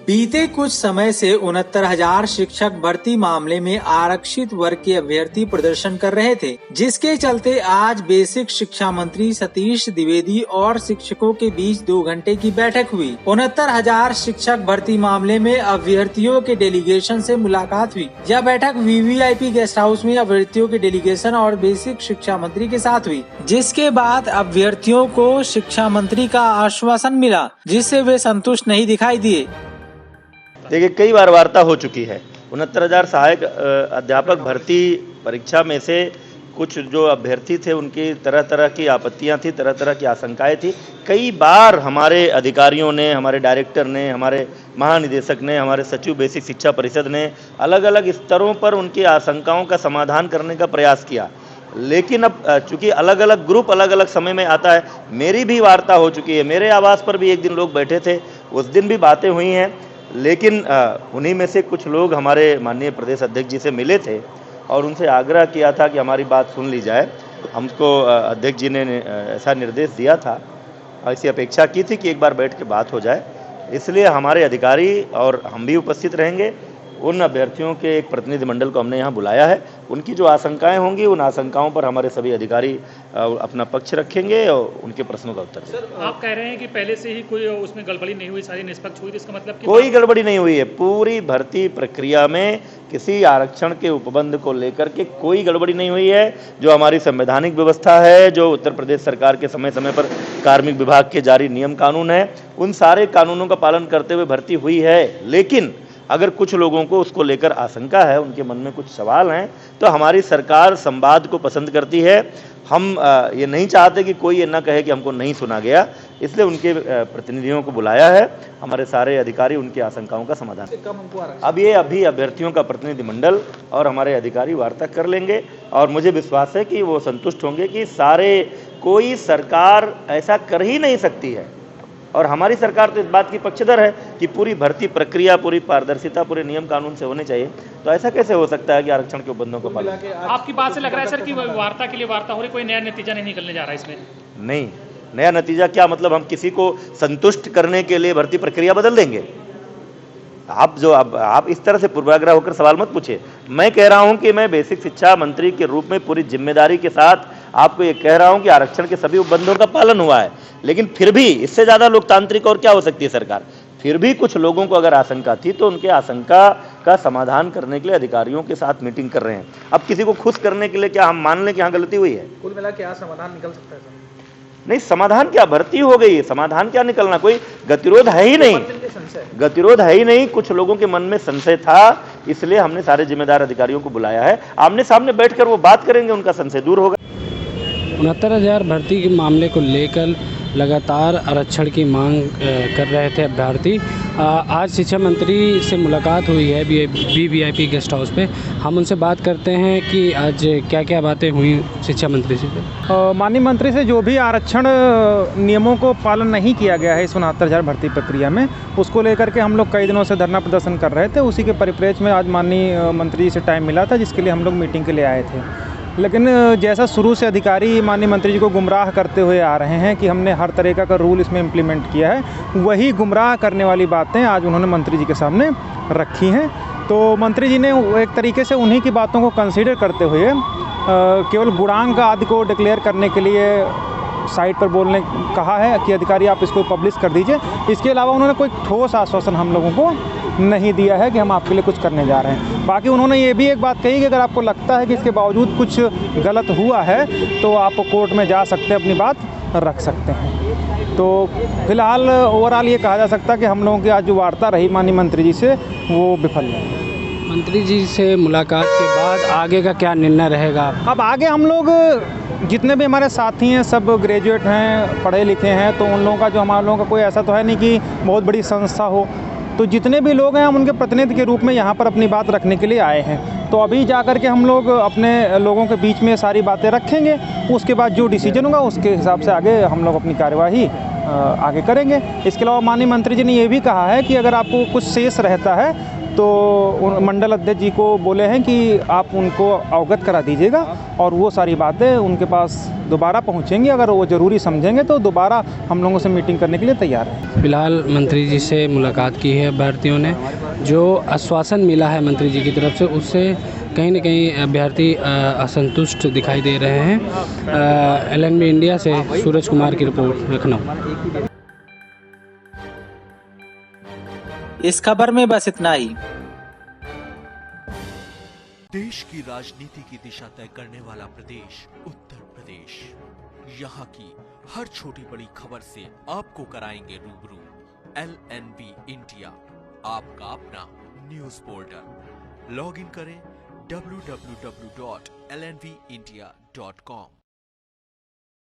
बीते कुछ समय से 69,000 शिक्षक भर्ती मामले में आरक्षित वर्ग के अभ्यर्थी प्रदर्शन कर रहे थे, जिसके चलते आज बेसिक शिक्षा मंत्री सतीश द्विवेदी और शिक्षकों के बीच 2 घंटे की बैठक हुई। 69,000 शिक्षक भर्ती मामले में अभ्यर्थियों के डेलीगेशन से मुलाकात हुई। यह बैठक वीवीआईपी गेस्ट हाउस में अभ्यर्थियों के डेलीगेशन और बेसिक शिक्षा मंत्री के साथ हुई, जिसके बाद अभ्यर्थियों को शिक्षा मंत्री का आश्वासन मिला, जिससे वे संतुष्ट नहीं दिखाई दिए। देखिए, कई बार वार्ता हो चुकी है। 69,000 सहायक अध्यापक भर्ती परीक्षा में से कुछ जो अभ्यर्थी थे उनकी तरह तरह की आपत्तियां थी, तरह तरह की आशंकाएं थी। कई बार हमारे अधिकारियों ने, हमारे डायरेक्टर ने, हमारे महानिदेशक ने, हमारे सचिव बेसिक शिक्षा परिषद ने अलग अलग स्तरों पर उनकी आशंकाओं का समाधान करने का प्रयास किया। लेकिन अब चूंकि अलग अलग ग्रुप अलग अलग समय में आता है, मेरी भी वार्ता हो चुकी है। मेरे आवास पर भी एक दिन लोग बैठे थे, उस दिन भी बातें हुई हैं। लेकिन उन्हीं में से कुछ लोग हमारे माननीय प्रदेश अध्यक्ष जी से मिले थे और उनसे आग्रह किया था कि हमारी बात सुन ली जाए। हमको अध्यक्ष जी ने ऐसा निर्देश दिया था, ऐसी अपेक्षा की थी कि एक बार बैठ के बात हो जाए। इसलिए हमारे अधिकारी और हम भी उपस्थित रहेंगे। उन अभ्यर्थियों के एक प्रतिनिधि मंडल को हमने यहाँ बुलाया है। उनकी जो आशंकाएं होंगी, उन आशंकाओं पर हमारे सभी अधिकारी अपना पक्ष रखेंगे और उनके प्रश्नों का उत्तर देंगे। सर, आप कह रहे हैं कि पहले से ही कोई उसमें गड़बड़ी नहीं हुई, सारी निष्पक्ष हुई, इसका मतलब कि कोई गड़बड़ी नहीं हुई है। पूरी भर्ती प्रक्रिया में किसी आरक्षण के उपबंध को लेकर के कोई गड़बड़ी नहीं हुई है। जो हमारी संवैधानिक व्यवस्था है, जो उत्तर प्रदेश सरकार के समय समय पर कार्मिक विभाग के जारी नियम कानून है, उन सारे कानूनों का पालन करते हुए भर्ती हुई है। लेकिन अगर कुछ लोगों को उसको लेकर आशंका है, उनके मन में कुछ सवाल हैं, तो हमारी सरकार संवाद को पसंद करती है। हम ये नहीं चाहते कि कोई ये ना कहे कि हमको नहीं सुना गया, इसलिए उनके प्रतिनिधियों को बुलाया है। हमारे सारे अधिकारी उनकी आशंकाओं का समाधान। अब ये अभी अभ्यर्थियों का प्रतिनिधि मंडल और हमारे अधिकारी वार्ता कर लेंगे और मुझे विश्वास है कि वो संतुष्ट होंगे कि कोई सरकार ऐसा कर ही नहीं सकती है। और हमारी सरकार तो इस बात की पक्षधर है कि पूरी भर्ती प्रक्रिया, पूरी पारदर्शिता, पूरे नियम कानून से होने चाहिए। तो ऐसा कैसे हो सकता है कि आरक्षण के उपबंधों को पालन? आपकी बात से लग रहा है सर कि वार्ता के लिए वार्ता हो रही, कोई नया नतीजा नहीं निकलने जा रहा है इसमें। नहीं, नया नतीजा क्या मतलब? हम किसी को संतुष्ट करने के लिए भर्ती प्रक्रिया बदल देंगे? आप इस तरह से पूर्वाग्रह होकर सवाल मत पूछिए। मैं कह रहा हूं कि मैं बेसिक शिक्षा मंत्री के रूप में पूरी जिम्मेदारी के साथ आपको ये कह रहा हूं कि आरक्षण के सभी उपबंधों का पालन हुआ है। लेकिन फिर भी इससे ज्यादा लोकतांत्रिक और क्या हो सकती है सरकार? फिर भी कुछ लोगों को अगर आशंका थी तो उनके आशंका का समाधान करने के लिए अधिकारियों के साथ मीटिंग कर रहे हैं। अब किसी को खुश करने के लिए क्या हम मान लें कि यहाँ गलती हुई है? कुल मिला के समाधान निकल सकता है? नहीं, समाधान क्या, भर्ती हो गई है, समाधान क्या निकलना? कोई गतिरोध है ही नहीं, गतिरोध है ही नहीं। कुछ लोगों के मन में संशय था, इसलिए हमने सारे जिम्मेदार अधिकारियों को बुलाया है। आमने सामने बैठकर वो बात करेंगे, उनका संशय दूर होगा। 69,000 भर्ती के मामले को लेकर लगातार आरक्षण की मांग कर रहे थे अभ्यर्थी। आज शिक्षा मंत्री से मुलाकात हुई है वीवीआईपी गेस्ट हाउस पे। हम उनसे बात करते हैं कि आज क्या क्या बातें हुई शिक्षा मंत्री से। माननीय मंत्री से जो भी आरक्षण नियमों को पालन नहीं किया गया है इस 69,000 भर्ती प्रक्रिया में, उसको लेकर के हम लोग कई दिनों से धरना प्रदर्शन कर रहे थे। उसी के परिप्रेक्ष्य में आज माननीय मंत्री जी से टाइम मिला था, जिसके लिए हम लोग मीटिंग के लिए आए थे। लेकिन जैसा शुरू से अधिकारी माननीय मंत्री जी को गुमराह करते हुए आ रहे हैं कि हमने हर तरीक़ा का रूल इसमें इम्प्लीमेंट किया है, वही गुमराह करने वाली बातें आज उन्होंने मंत्री जी के सामने रखी हैं। तो मंत्री जी ने एक तरीके से उन्हीं की बातों को कंसीडर करते हुए केवल गुणांक आदि को डिक्लेयर करने के लिए साइट पर बोलने कहा है कि अधिकारी आप इसको पब्लिश कर दीजिए। इसके अलावा उन्होंने कोई ठोस आश्वासन हम लोगों को नहीं दिया है कि हम आपके लिए कुछ करने जा रहे हैं। बाकी उन्होंने ये भी एक बात कही कि अगर आपको लगता है कि इसके बावजूद कुछ गलत हुआ है तो आप कोर्ट में जा सकते हैं, अपनी बात रख सकते हैं। तो फिलहाल ओवरऑल ये कहा जा सकता है कि हम लोगों की आज जो वार्ता रही माननीय मंत्री जी से, वो विफल रही। मंत्री जी से मुलाकात के बाद आगे का क्या निर्णय रहेगा? अब आगे हम लोग जितने भी हमारे साथी हैं सब ग्रेजुएट हैं, पढ़े लिखे हैं, तो उन लोगों का जो हमारे लोगों का कोई ऐसा तो है नहीं कि बहुत बड़ी संस्था हो, तो जितने भी लोग हैं हम उनके प्रतिनिधि के रूप में यहाँ पर अपनी बात रखने के लिए आए हैं। तो अभी जा कर के हम लोग अपने लोगों के बीच में सारी बातें रखेंगे, उसके बाद जो डिसीजन होगा उसके हिसाब से आगे हम लोग अपनी कार्यवाही आगे करेंगे। इसके अलावा माननीय मंत्री जी ने ये भी कहा है कि अगर आपको कुछ शेष रहता है तो मंडल अध्यक्ष जी को बोले हैं कि आप उनको अवगत करा दीजिएगा और वो सारी बातें उनके पास दोबारा पहुंचेंगी। अगर वो ज़रूरी समझेंगे तो दोबारा हम लोगों से मीटिंग करने के लिए तैयार हैं। फिलहाल मंत्री जी से मुलाकात की है अभ्यर्थियों ने। जो आश्वासन मिला है मंत्री जी की तरफ से उससे कहीं न कहीं अभ्यर्थी असंतुष्ट दिखाई दे रहे हैं। LNB इंडिया से सूरज कुमार की रिपोर्ट, लखनऊ। इस खबर में बस इतना ही। देश की राजनीति की दिशा तय करने वाला प्रदेश उत्तर प्रदेश। यहाँ की हर छोटी बड़ी खबर से आपको कराएंगे रूबरू। LNB इंडिया, आपका अपना न्यूज पोर्टल। लॉग इन करें www.lnvindia.com।